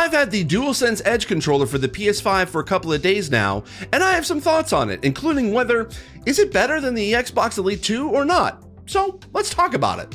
I've had the Dualsense Edge controller for the PS5 for a couple of days now, and I have some thoughts on it, including whether is it better than the Xbox Elite 2 or not. So let's talk about it.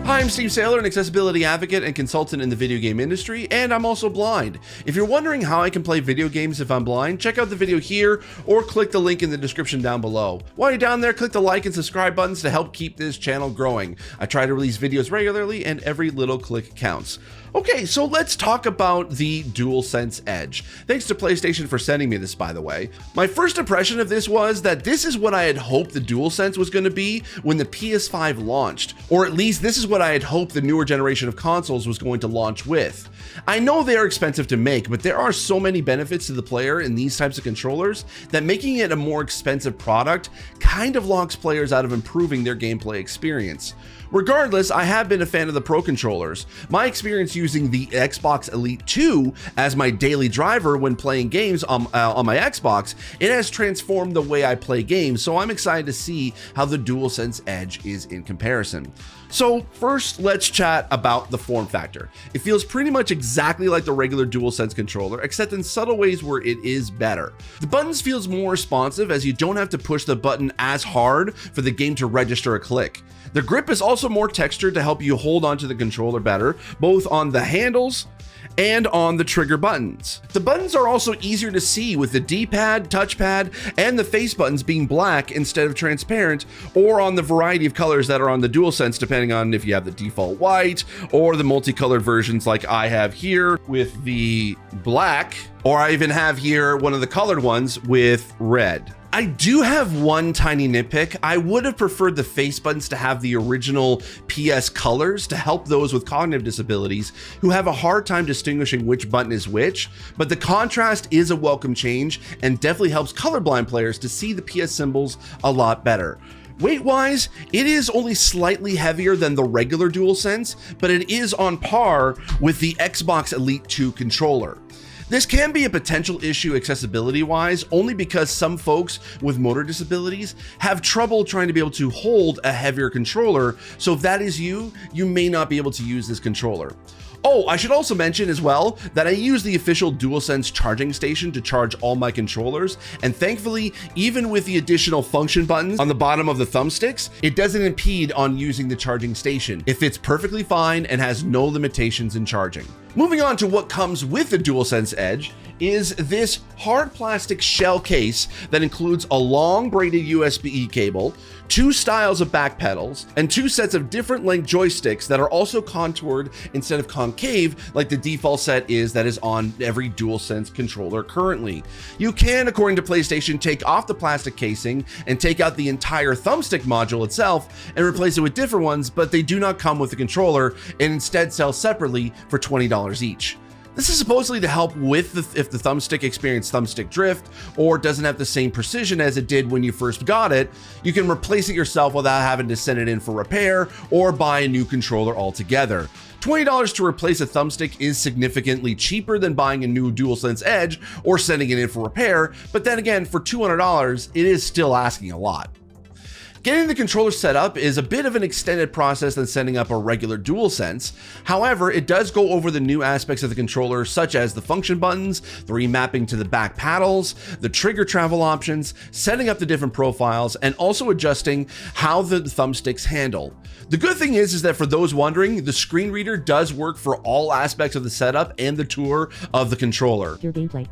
Hi, I'm Steve Saylor, an accessibility advocate and consultant in the video game industry, and I'm also blind. If you're wondering how I can play video games if I'm blind, check out the video here or click the link in the description down below. While you're down there, click the like and subscribe buttons to help keep this channel growing. I try to release videos regularly and every little click counts. Okay, so let's talk about the Dualsense Edge. Thanks to PlayStation for sending me this, by the way. My first impression of this was that this is what I had hoped the Dualsense was going to be when the PS5 launched, or at least this is what I had hoped the newer generation of consoles was going to launch with. I know they are expensive to make, but there are so many benefits to the player in these types of controllers that making it a more expensive product kind of locks players out of improving their gameplay experience. Regardless, I have been a fan of the Pro controllers. My experience using the Xbox Elite 2 as my daily driver when playing games on my Xbox, it has transformed the way I play games, so I'm excited to see how the Dualsense Edge is in comparison. So first, let's chat about the form factor. It feels pretty much exactly like the regular DualSense controller, except in subtle ways where it is better. The buttons feels more responsive as you don't have to push the button as hard for the game to register a click. The grip is also more textured to help you hold onto the controller better, both on the handles and on the trigger buttons. The buttons are also easier to see with the D-pad, touchpad, and the face buttons being black instead of transparent, or on the variety of colors that are on the DualSense, depending on if you have the default white or the multicolored versions like I have here with the black, or I even have here one of the colored ones with red. I do have one tiny nitpick. I would have preferred the face buttons to have the original PS colors to help those with cognitive disabilities who have a hard time distinguishing which button is which, but the contrast is a welcome change and definitely helps colorblind players to see the PS symbols a lot better. Weight-wise, it is only slightly heavier than the regular DualSense, but it is on par with the Xbox Elite 2 controller. This can be a potential issue accessibility-wise, only because some folks with motor disabilities have trouble trying to be able to hold a heavier controller, so if that is you, you may not be able to use this controller. Oh, I should also mention as well that I use the official DualSense charging station to charge all my controllers, and thankfully, even with the additional function buttons on the bottom of the thumbsticks, it doesn't impede on using the charging station. It fits perfectly fine and has no limitations in charging. Moving on to what comes with the Dualsense Edge is this hard plastic shell case that includes a long braided USB cable, two styles of back pedals, and two sets of different length joysticks that are also contoured instead of concave like the default set is that is on every DualSense controller currently. You can, according to PlayStation, take off the plastic casing and take out the entire thumbstick module itself and replace it with different ones, but they do not come with the controller and instead sell separately for $20 each. This is supposedly to help with if the thumbstick experienced thumbstick drift or doesn't have the same precision as it did when you first got it. You can replace it yourself without having to send it in for repair or buy a new controller altogether. $20 to replace a thumbstick is significantly cheaper than buying a new DualSense Edge or sending it in for repair, but then again, for $200, it is still asking a lot. Getting the controller set up is a bit of an extended process than setting up a regular DualSense. However, it does go over the new aspects of the controller, such as the function buttons, the remapping to the back paddles, the trigger travel options, setting up the different profiles, and also adjusting how the thumbsticks handle. The good thing is that for those wondering, the screen reader does work for all aspects of the setup and the tour of the controller. Pure gameplay.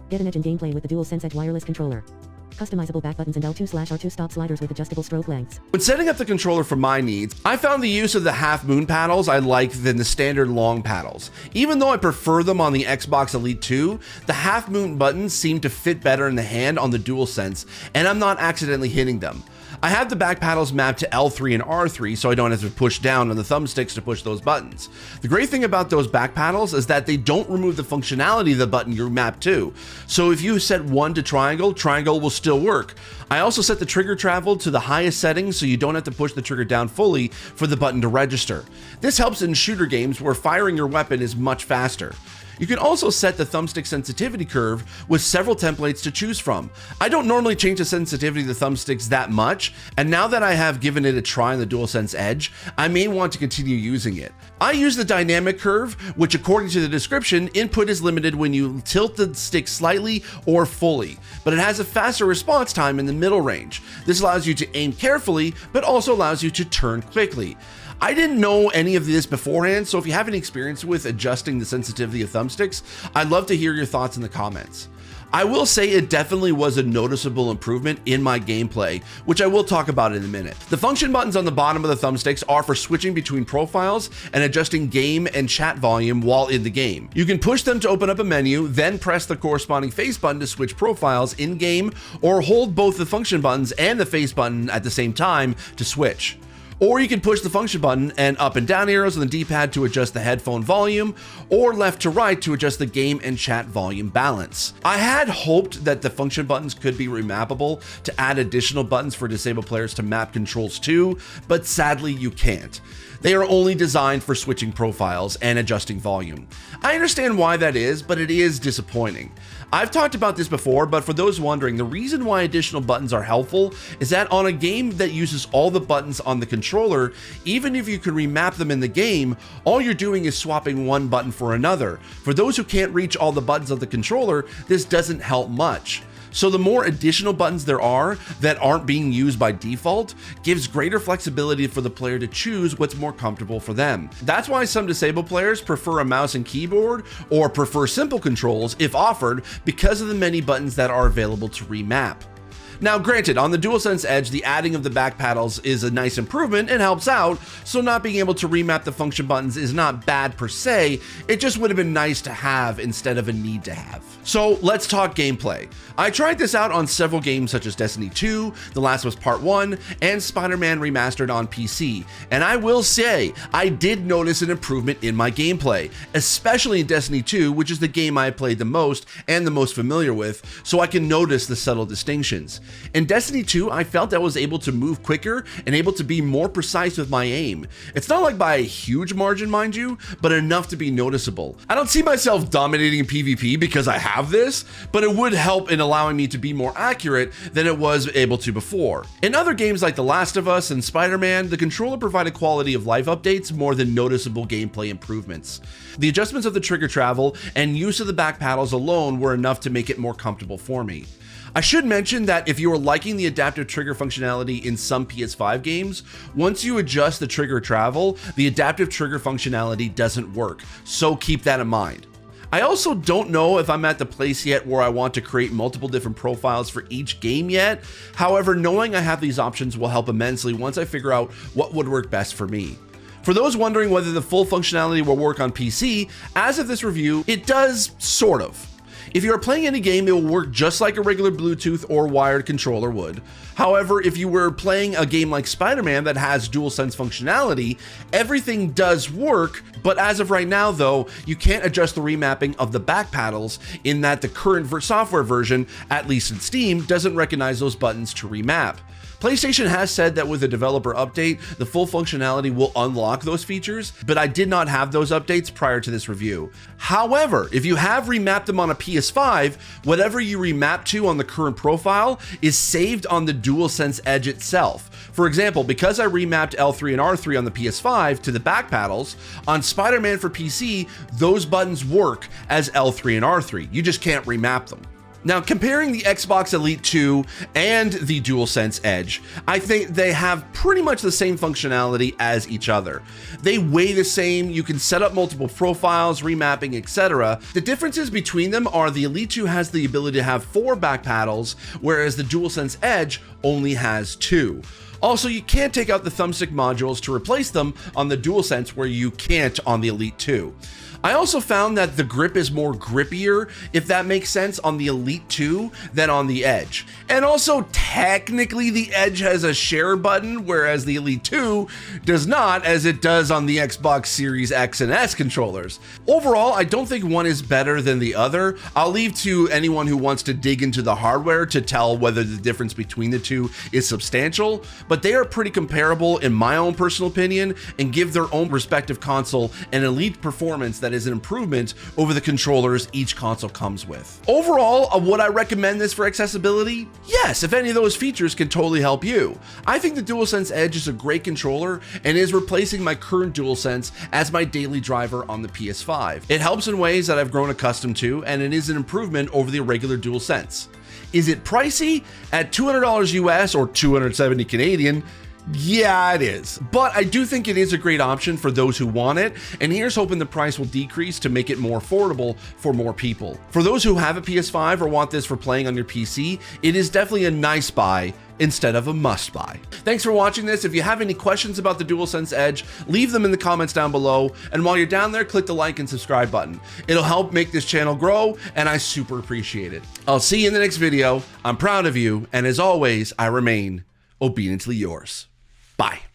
Get an edge in gameplay with the Dualsense Edge wireless controller. Customizable back buttons and L2/R2 stop sliders with adjustable stroke lengths. When setting up the controller for my needs, I found the use of the half moon paddles I like than the standard long paddles. Even though I prefer them on the Xbox Elite 2, the half moon buttons seem to fit better in the hand on the DualSense, and I'm not accidentally hitting them. I have the back paddles mapped to L3 and R3 so I don't have to push down on the thumbsticks to push those buttons. The great thing about those back paddles is that they don't remove the functionality of the button you're mapped to. So if you set one to triangle, triangle will still work. I also set the trigger travel to the highest settings so you don't have to push the trigger down fully for the button to register. This helps in shooter games where firing your weapon is much faster. You can also set the thumbstick sensitivity curve with several templates to choose from. I don't normally change the sensitivity of the thumbsticks that much, and now that I have given it a try on the Dualsense Edge, I may want to continue using it. I use the dynamic curve, which according to the description, input is limited when you tilt the stick slightly or fully, but it has a faster response time in the middle range. This allows you to aim carefully, but also allows you to turn quickly. I didn't know any of this beforehand, so if you have any experience with adjusting the sensitivity of thumbsticks, I'd love to hear your thoughts in the comments. I will say it definitely was a noticeable improvement in my gameplay, which I will talk about in a minute. The function buttons on the bottom of the thumbsticks are for switching between profiles and adjusting game and chat volume while in the game. You can push them to open up a menu, then press the corresponding face button to switch profiles in game, or hold both the function buttons and the face button at the same time to switch. Or you can push the function button and up and down arrows on the D-pad to adjust the headphone volume, or left to right to adjust the game and chat volume balance. I had hoped that the function buttons could be remappable to add additional buttons for disabled players to map controls to, but sadly you can't. They are only designed for switching profiles and adjusting volume. I understand why that is, but it is disappointing. I've talked about this before, but for those wondering, the reason why additional buttons are helpful is that on a game that uses all the buttons on the controller, even if you can remap them in the game, all you're doing is swapping one button for another. For those who can't reach all the buttons of the controller, this doesn't help much. So the more additional buttons there are that aren't being used by default gives greater flexibility for the player to choose what's more comfortable for them. That's why some disabled players prefer a mouse and keyboard or prefer simple controls if offered because of the many buttons that are available to remap. Now granted, on the Dualsense Edge, the adding of the back paddles is a nice improvement and helps out, so not being able to remap the function buttons is not bad per se, it just would have been nice to have instead of a need to have. So let's talk gameplay. I tried this out on several games such as Destiny 2, The Last of Us Part 1, and Spider-Man Remastered on PC, and I will say, I did notice an improvement in my gameplay, especially in Destiny 2, which is the game I played the most and the most familiar with, so I can notice the subtle distinctions. In Destiny 2, I felt I was able to move quicker and able to be more precise with my aim. It's not like by a huge margin, mind you, but enough to be noticeable. I don't see myself dominating PvP because I have this, but it would help in allowing me to be more accurate than it was able to before. In other games like The Last of Us and Spider-Man, the controller provided quality of life updates more than noticeable gameplay improvements. The adjustments of the trigger travel and use of the back paddles alone were enough to make it more comfortable for me. I should mention that if you are liking the adaptive trigger functionality in some PS5 games, once you adjust the trigger travel, the adaptive trigger functionality doesn't work, so keep that in mind. I also don't know if I'm at the place yet where I want to create multiple different profiles for each game yet. However, knowing I have these options will help immensely once I figure out what would work best for me. For those wondering whether the full functionality will work on PC, as of this review, it does, sort of. If you are playing any game, it will work just like a regular Bluetooth or wired controller would. However, if you were playing a game like Spider-Man that has DualSense functionality, everything does work, but as of right now though, you can't adjust the remapping of the back paddles in that the current software version, at least in Steam, doesn't recognize those buttons to remap. PlayStation has said that with a developer update, the full functionality will unlock those features, but I did not have those updates prior to this review. However, if you have remapped them on a PS5, whatever you remap to on the current profile is saved on the Dualsense Edge itself. For example, because I remapped L3 and R3 on the PS5 to the back paddles, on Spider-Man for PC, those buttons work as L3 and R3. You just can't remap them. Now, comparing the Xbox Elite 2 and the DualSense Edge, I think they have pretty much the same functionality as each other. They weigh the same, you can set up multiple profiles, remapping, etc. The differences between them are the Elite 2 has the ability to have 4 back paddles, whereas the DualSense Edge only has 2. Also, you can't take out the thumbstick modules to replace them on the DualSense where you can't on the Elite 2. I also found that the grip is more grippier, if that makes sense, on the Elite 2 than on the Edge. And also, technically, the Edge has a share button, whereas the Elite 2 does not, as it does on the Xbox Series X and S controllers. Overall, I don't think one is better than the other. I'll leave to anyone who wants to dig into the hardware to tell whether the difference between the two is substantial, but they are pretty comparable in my own personal opinion and give their own respective console an elite performance that is an improvement over the controllers each console comes with. Overall, would I recommend this for accessibility? Yes, if any of those features can totally help you. I think the Dualsense Edge is a great controller and is replacing my current Dualsense as my daily driver on the PS5. It helps in ways that I've grown accustomed to, and it is an improvement over the regular Dualsense. Is it pricey? At $200 US or 270 Canadian, yeah, it is. But I do think it is a great option for those who want it, and here's hoping the price will decrease to make it more affordable for more people. For those who have a PS5 or want this for playing on your PC, it is definitely a nice buy instead of a must buy. Thanks for watching this. If you have any questions about the Dualsense Edge, leave them in the comments down below. And while you're down there, click the like and subscribe button. It'll help make this channel grow, and I super appreciate it. I'll see you in the next video. I'm proud of you, and as always, I remain obediently yours. Bye.